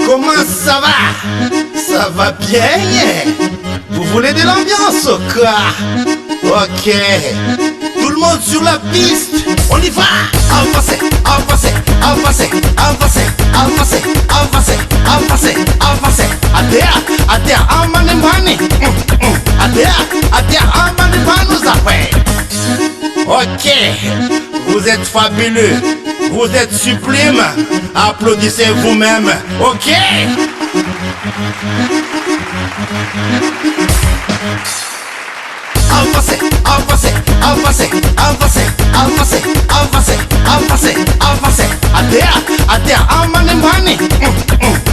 Comment ça va? Ça va bien? Vous voulez de l'ambiance ou quoi? Ok. Tout le monde sur la piste. On y va. Avancez, avancez, avancez, avancez, avancez, avancez, avancez, avancez. À terre, en mani mani. À terre, en mani mani, nous après. Ok. Vous êtes fabuleux. Vous êtes sublime. Applaudissez vous-même. Ok. Avancez, avancez, avancez, avancez, avancez, avancez, avancez, avancez. À terre, en mani mani.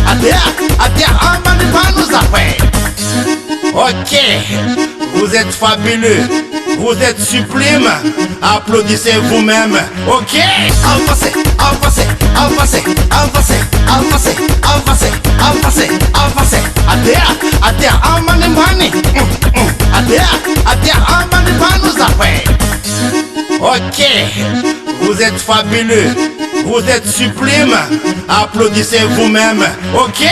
À terre, en mani mani, nous après. Ok. Vous êtes fabuleux. Vous êtes sublime. Applaudissez vous-même. Ok. Avancez, avancez, avancez, avancez, avancez, avancez, avancez, avancez. À terre, en mani mani. À terre, en mani mani, nous après. Ok. Vous êtes fabuleux. Vous êtes sublime. Applaudissez vous-même. Ok.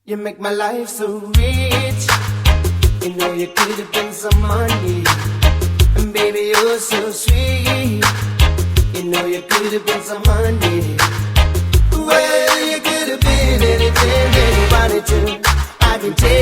You make my life so rich. You know you could have been some money. And baby, you're so sweet. You know you could have been some money. Well, you could have been anything that you wanted to. I can tell.